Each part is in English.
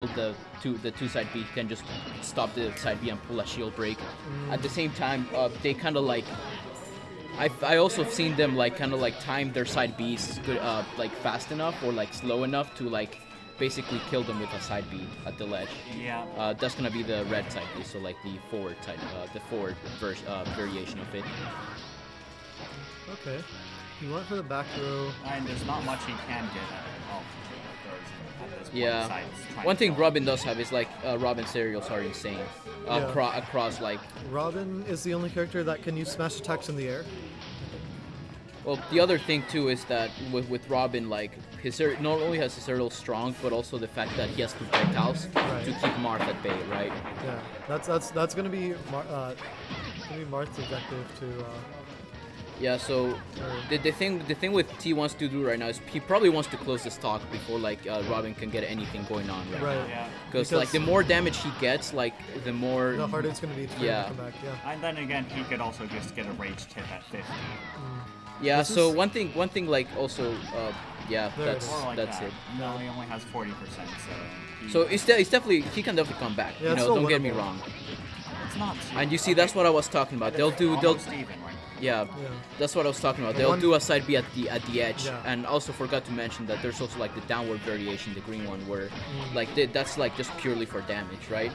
the two side B, he can just stop the side B and pull a shield break. At the same time, they kind of like. I also have seen them like kind of like time their side Bs good like fast enough or like slow enough to like basically kill them with a side B at the ledge. Yeah. That's gonna be the red side B, so like the forward side, the forward variation of it. Okay. You went for the back row. And there's not much he can get at all. At this point, Yeah. besides trying One to thing kill. Robin does have is like Robin serials are insane. Across like. Robin is the only character that can use smash attacks in the air. Well, the other thing too is that with Robin, like his not only has his aerial strong, but also the fact that he has projectiles to keep Marth at bay, right? Yeah, that's gonna be Marth's objective to. Yeah. So the thing with T wants to do right now is he probably wants to close the stock before like Robin can get anything going on, right? Right. Yeah. Because like the more damage he gets, like the more. The harder it's gonna be for him to come back. Yeah. And then again, he could also just get a rage tip at 50. Yeah. This So is- one thing like also yeah, There it is. Or like that's that. it. No, he only has 40%, so... So it's definitely he can definitely come back. Yeah, You it's know, still don't get me winnable. wrong. It's not... And you see, that's what I was talking about. They'll Almost even, right? yeah, Yeah. that's what I was talking about. The They'll one- do a side B at the edge, Yeah. and also forgot to mention that there's also like the downward variation, the green one, where like that's like just purely for damage, right?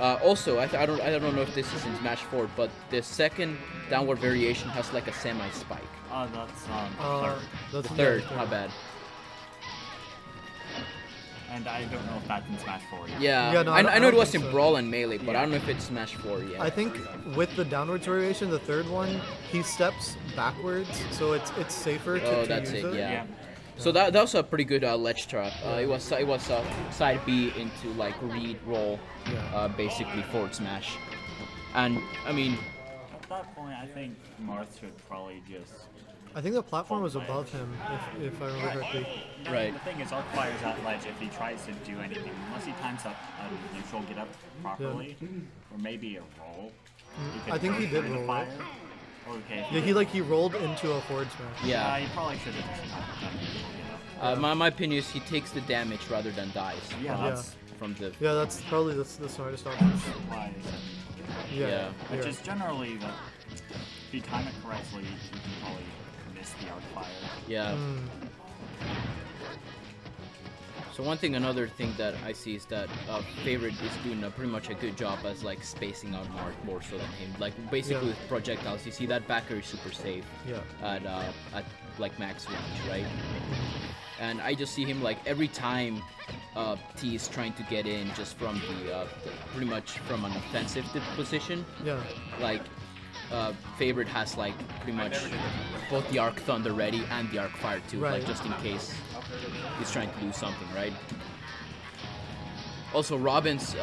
Also, I don't know if this is in Smash 4, but the second downward variation has like a semi spike. That's third. That's The third, my bad. And I don't know if that's in Smash 4 yet. Yeah, Yeah, no, I I know don't it was think in so. Brawl and Melee, but I Yeah. don't know if it's Smash 4 yet. I think with the downwards variation, the third one, he steps backwards, so it's safer to, Oh, to that's use it, yeah. Yeah. So that was a pretty good ledge trap. It was side B into like read roll, Yeah. basically forward smash, and I mean At that point, I think Marth should probably just... I think the platform was above him, if I remember correctly. Right. The thing is, Arc Fire's at ledge if he tries to do anything, unless he times up a neutral get up properly, or maybe a roll. He I could think go he did through the roll, fire. right? Okay. Yeah, he rolled into a forward smash. Yeah, yeah. he probably should have just done a neutral get up. My opinion is he takes the damage rather than dies. Yeah, that's From the Yeah, that's probably the smartest option. wise. Yeah. Yeah. Which yeah. is generally the... If you time it correctly, you can probably miss the Arc Fire. yeah. So another thing that I see is that Favorite is doing pretty much a good job as like spacing out Mark more so than him. Like basically Yeah. with projectiles, you see that backer is super safe Yeah. at like max range, right? And I just see him like every time T is trying to get in just from the pretty much from an offensive position, Yeah. like Favorite has like pretty much both the Arc Thunder ready and the Arc Fire too, Right. like just in case he's trying to do something, right? Also, Robin's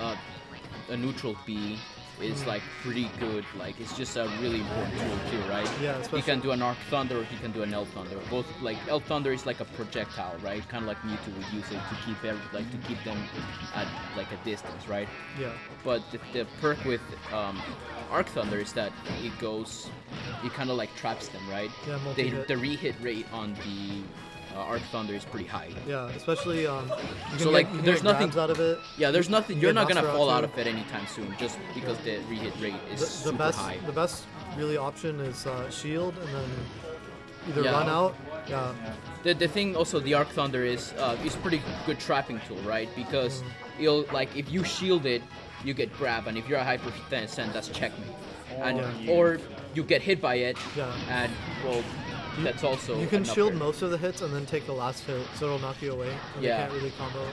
a neutral B is like pretty good. Like it's just a really important tool too, right? Yeah, He especially- can do an Arc Thunder or he can do an L Thunder. Both like L Thunder is like a projectile, right? Kind of like Mewtwo would use it to keep to keep them at like a distance, right? Yeah. But the perk with Arc Thunder is that it kind of like traps them, right? Yeah, multi-hit. The re-hit rate on the Arc Thunder is pretty high. Yeah, especially you can So, like, you can there's get nothing- grabs out of it. Yeah, there's nothing. You You're get not gonna Master fall Out out too. of it anytime soon, just because the re-hit rate is The super best high. the best really option is shield and then either Yeah. run out. Yeah. The thing also the Arc Thunder is pretty good trapping tool, right? Because you'll like if you shield it, you get grab, and if you're a Hyper Send, that's checkmate. And Yeah. or you get hit by it, Yeah. and well, that's also You can an shield upgrade. most of the hits and then take the last hit, so it'll knock you away. And Yeah. You can't really combo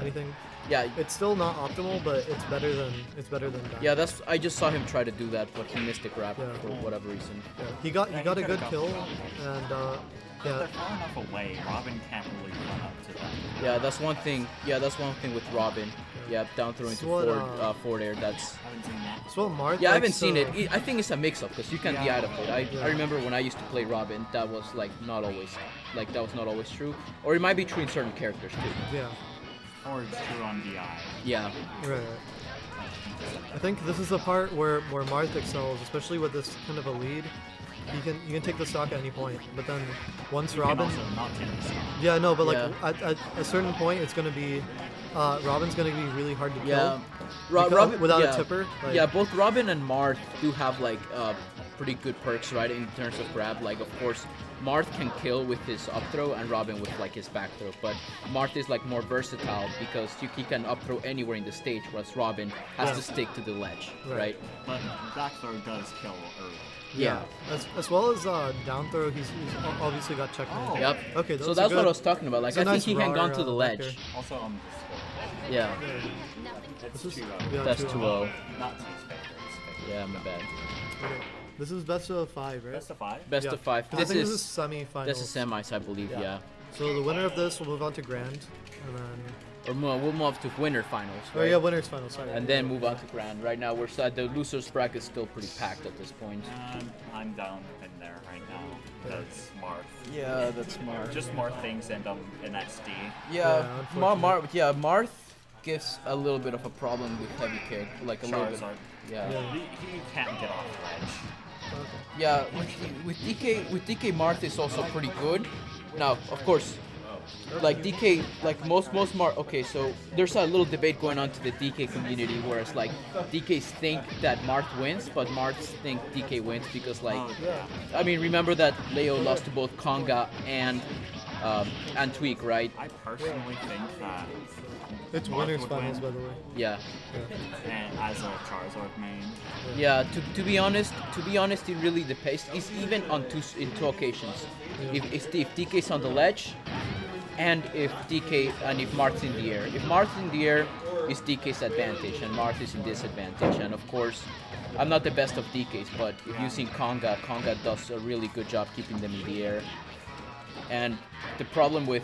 anything. Yeah, It's still not optimal, but it's better than dying. yeah. I just saw him try to do that, but he missed the grab Yeah. for whatever reason. Yeah. He got a good could've kill, gone and If yeah. they're far enough away, Robin can't really run up to them. Yeah, that's one thing. Yeah, that's one thing with Robin. Yeah, down throw into So what, forward air. That's Haven't seen that. So Marth yeah. I haven't likes, seen it. I think it's a mix-up because you can be Yeah. out of it. I remember when I used to play Robin, that was like not always true, or it might be true in certain characters too. Yeah. Or it's true on DI. Yeah, Right. I think this is the part where Marth excels, especially with this kind of a lead. You can take the stock at any point, but then once You Robin, can also not take the stock. yeah, no, but like Yeah. at a certain point, it's gonna be Robin's gonna be really hard to kill. Yeah, Robin without a tipper. Like, yeah, both Robin and Marth do have like pretty good perks, right? In terms of grab, like of course, Marth can kill with his up throw and Robin with like his back throw. But Marth is like more versatile because he can up throw anywhere in the stage, whereas Robin has to stick to the ledge, right? But back throw does kill early. Yeah. As well as down throw, he's obviously got checkmate. Oh. Yep. Okay, So that's what I was talking about. Like I think nice he hang raw on to the back ledge. Also on the Yeah. It's This is- 2-0. yeah, That's 2-0. 2-0. Not 6 favorites. Yeah, my bad. Okay. This is best of 5, right? Best of 5? Best Yeah. of 5. 'Cause I think this is semi-finals. This is semis, I believe. Yeah. So the winner of this will move on to grand, and then We'll move to winner finals. oh Right? yeah, winners finals. Sorry. And then move on to grand. Right now, we're sad. The losers bracket is still pretty packed at this point. I'm down in there right now. That's Marth. Yeah, that's smart. Just more things end up in SD. Yeah, unfortunately. Marth gives a little bit of a problem with heavy kick, like a little bit. Charizard. Yeah. Yeah. He can't get off the ledge. Okay. Yeah, with DK Marth is also pretty good. Now, of course, like DK, like most Marth. Okay, so there's a little debate going on to the DK community, whereas like DKs think that Marth wins, but Marths think DK wins because like, I mean, remember that Leo lost to both Konga and Tweak, right? I personally think that It's Marth winners would finals, win. by the way. Yeah. And as a Charizard main. Yeah, to be honest, it really depends. It's even on in two occasions. If DK's on the ledge, and if Marth's in the air. If Marth's in the air, it's DK's advantage, and Marth is in disadvantage. And of course, I'm not the best of DKs, but if using Konga does a really good job keeping them in the air. And the problem with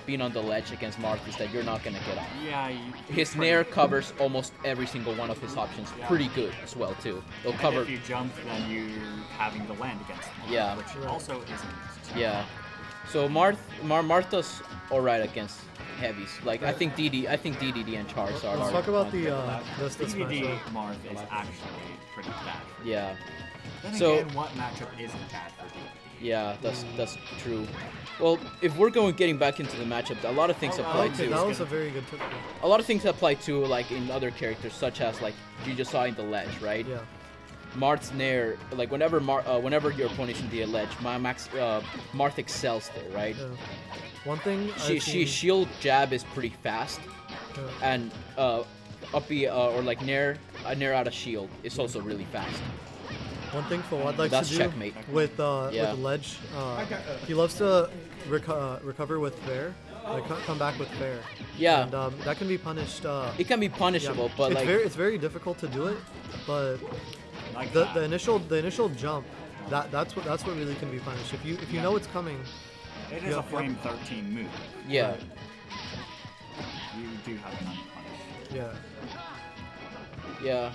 being on the ledge against Marth is that you're not gonna get off. Yeah. His Nair covers almost every single one of his options pretty good as well too. They'll And cover. if you jump, then you're having to land against him. Yeah. Which also isn't. Yeah. So Marth does alright against heavies. Like I think DDD and Charizard Let's are. talk about the this match. DVD Marth is actually pretty bad. Yeah. Then So- again, what matchup isn't bad for DVD? Yeah, that's true. Well, if we're getting back into the matchup, a lot of things apply Okay, too. that was a very good tip. A lot of things apply too, like in other characters, such as like you just saw in the ledge, right? Yeah. Marth's Nair, like whenever your opponent's in the ledge, Marth excels there, right? Yeah. One thing She shield jab is pretty fast, and up B or like Nair out of shield is also really fast. One thing Phil likes That's to do checkmate. with Yeah. ledge, he loves to recover with fair, like come back with fair. Yeah. And that can be punished. It can be punishable, but it's like it's very difficult to do it, but Like the that. initial jump, that's what really can be punished. If you know it's coming, It is a frame 13 move. yeah. You do have none punish. yeah. Yeah.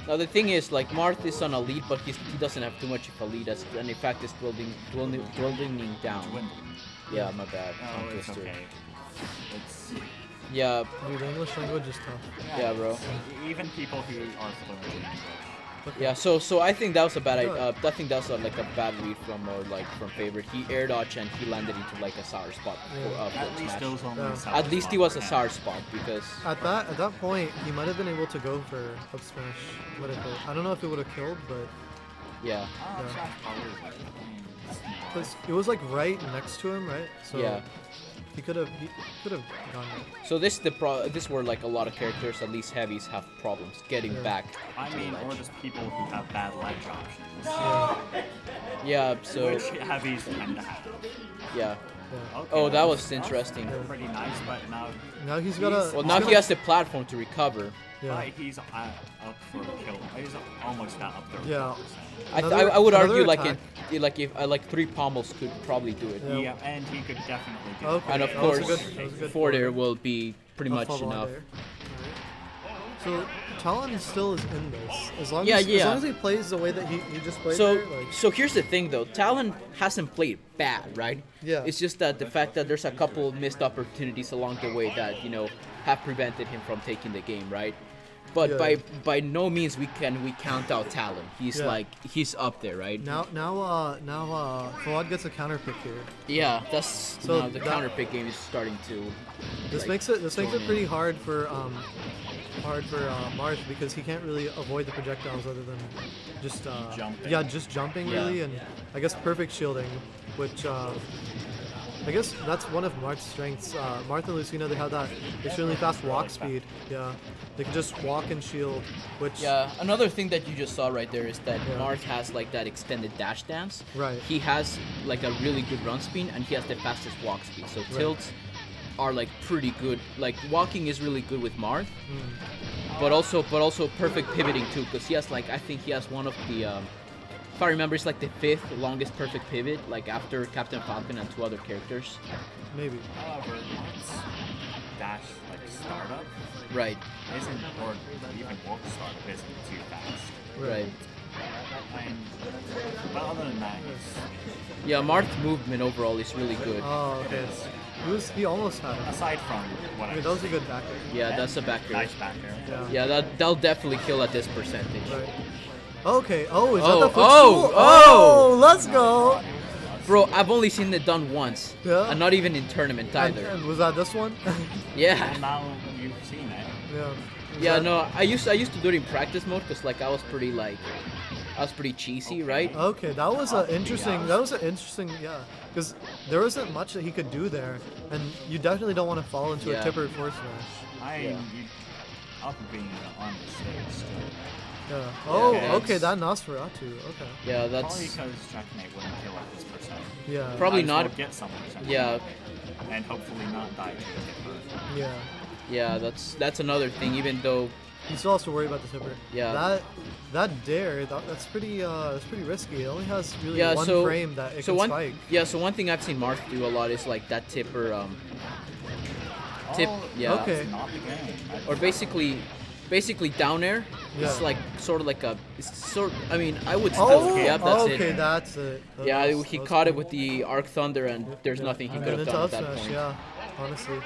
Now the thing is, like Marth is on a lead, but he doesn't have too much of a lead, and in fact is dwindling down. Dwindling. Yeah, my bad. Oh, Tongue it's twister. okay. It's Yeah, Dude, the English language is tough. yeah, bro. even people who are fluent in English. Yeah, so I think that was a bad I think that was like a bad read from favorite. He air dodged and he landed into like a sour spot for At least smash. those only Yeah. sour At least he spot was for a him. sour spot because At that point, he might have been able to go for up smash. Would have hit. I don't know if it would have killed, but yeah, Oh, Yeah. Smash probably would have. because it was like right next to him, right? So yeah. he could have gone it. So this is where like a lot of characters, at least heavies, have problems getting Yeah. back. I to mean, the or ledge. just people who have bad ledge options. Yeah, so Which heavies tend to have. yeah. Yeah. Okay, Oh, that was that's interesting. Pretty nice, but now Now he's got a. Well, now he has the platform to recover. Yeah. he's up for kill. He's almost at up there. Yeah. I Another- would another argue like attack. if three pommels could probably do it. Yeah. Yeah, and he could definitely do Okay. And of that was a course, good- that was a good four there forward. will be pretty A much follow-on enough. there. So Talon still is in this. As long Yeah, as yeah. as long as he plays the way that he just played So, there, like, so here's the thing though. Talon hasn't played bad, right? Yeah. It's just that the fact that there's a couple missed opportunities along the way that have prevented him from taking the game, right? but Yeah. by no means we count out Talon. He's Yeah. like he's up there, right? Now Fawad gets a counter pick here. Yeah, that's So now the that- counter pick game is starting to. This like, makes it join in. pretty hard for Marth because he can't really avoid the projectiles other than just Jumping. yeah, just jumping Yeah. really, and I guess perfect shielding, which I guess that's one of Marth's strengths. Marth and Lucina, they have that extremely fast walk speed. Yeah, they can just walk and shield, which Yeah, another thing that you just saw right there is that Yeah. Marth has like that extended dash dance. Right. He has like a really good run speed and he has the fastest walk speed. So tilts are like pretty good. Like walking is really good with Marth, but also perfect pivoting too, because he has like I think he has one of the if I remember it's like the 5th longest perfect pivot, like after Captain Falcon and 2 other characters. maybe. However, Marth's dash like startup Right. isn't, or even warp startup isn't too fast. Right. But other than that, he's, Yeah, Marth's movement overall is really good. Oh, okay. He almost had it. aside from what I mean, that was a good backer. Yeah, that's a back air. nice back air. Yeah. Yeah, that'll definitely kill at this percentage. Right. Okay. Oh, is Oh, that the footstool? oh, oh! Let's go. Bro, I've only seen it done once. Yeah? And not even in tournament either. And was that this one? Yeah. And now you've seen it. Yeah. Was Yeah, that- no, I used to do it in practice mode because like I was pretty cheesy, right? Okay, that was an interesting. Yeah, because there wasn't much that he could do there, and you definitely don't want to fall into Yeah. a tipper force smash. Yeah. Up being on the stage still. Yeah. Oh, Yeah, okay, it's- that Nosferatu. Okay. Yeah, Probably that's because checkmate wouldn't kill at this percent. Yeah. Probably Might as well not- get some percent. yeah, And hopefully not die to get hurt. Yeah. yeah, that's another thing. Even though, You still have to worry about the tipper. Yeah. That dare, that's pretty risky. It only has really yeah, one so frame that it so can one spike. yeah, so one thing I've seen Marth do a lot is like that tipper tip, Oh, yeah, Okay. That's not the game. or basically down air. It's Yeah. like sort of like a it's sort. I mean, I would still Oh, yeah, that's okay, it. that's it. That Yeah, was- he that was caught it cool. with the Arc Thunder, and there's nothing he And could then have into done at up that smash, point. yeah. Honestly,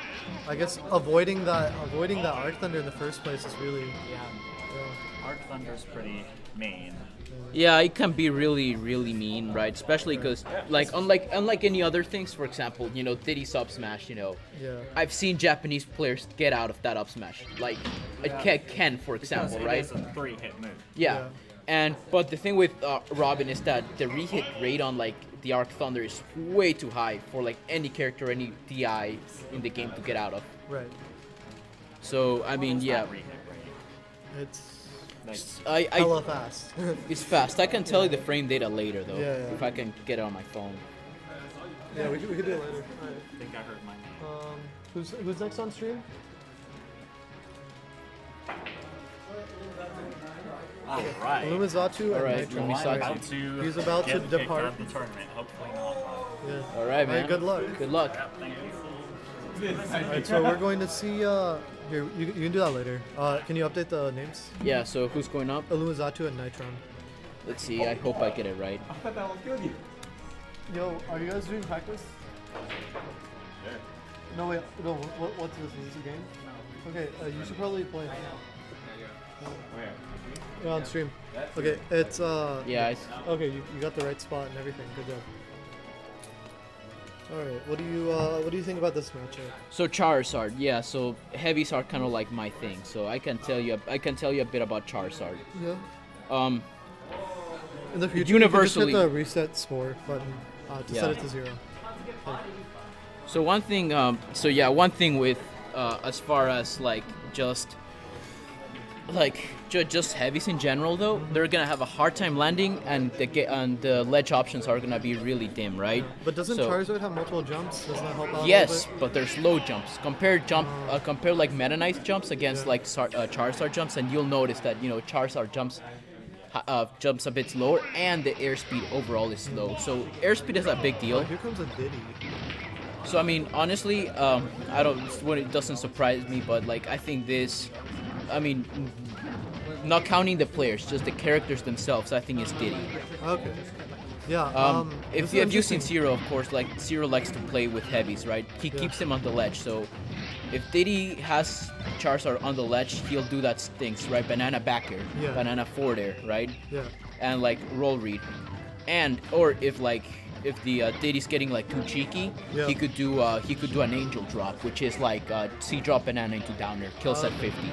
I guess avoiding that Arc Thunder in the first place is really. Yeah. Arc Thunder's pretty mean. Yeah, it can be really, really mean, right? Especially because, like, unlike any other things, for example, you know, Diddy's up smash, you know, Yeah. I've seen Japanese players get out of that up smash, like Ken, for example, Because right? it is a 3-hit move. Yeah. And but the thing with Robin is that the re-hit rate on like the Arc Thunder is way too high for like any character, any DI in the game to get out of. Right. So I mean, It's yeah, not re-hit rate. It's Like, I hella fast. it's fast. I can tell you the frame data later though, Yeah, yeah. if I can get it on my phone. yeah, we could do it later. I think I heard my name. Who's next on stream? Alright. Lumizatu Alright, and Nitro. Lumizatu. I'm about to He's about to get kicked depart. out of the tournament. Hopefully not. Yeah. All right, man. Alright, good luck. Good luck. Thank you. Alright, so we're going to see. Here, you can do that later. Can you update the names? Yeah. So who's going up? Lumizatu and Nitron. Let's see. I hope I get it right. Yo, are you guys doing practice? No, wait. No, what's this? Is this a game? Okay, you should probably play. You're on stream. Okay, it's Yeah. Okay, you got the right spot and everything. Good job. All right, what do you think about this matchup? So Charizard. Yeah. So heavies are kind of like my thing. So I can tell you a bit about Charizard. Yeah. In the future, Universally- you can just hit the reset score button to set Yeah. it to 0. So one thing. One thing with as far as like just heavies in general though, they're gonna have a hard time landing, and the ledge options are gonna be really dim, right? But doesn't So- Charizard have multiple jumps? Doesn't that help out Yes, a little but there's low jumps. Compare like Meta Knight jumps against Yeah. like Charizard jumps, and you'll notice that Charizard jumps a bit slower, and the airspeed overall is low. So airspeed is a big bit? deal. Here comes a Diddy. So I mean, honestly, it doesn't surprise me, but like I think this, I mean, not counting the players, just the characters themselves, I think is Diddy. Okay. Yeah. If this is you've seen interesting. Zero, of course, like Zero likes to play with heavies, right? He Yeah. keeps them on the ledge, so if Diddy has Charizard on the ledge, he'll do that things, right? Banana back air, Yeah. banana forward air, right? Yeah. And like roll read. And or if the Diddy's getting like too cheeky, Yeah. he could do an angel drop, which is like C drop banana into downer, kill set 50.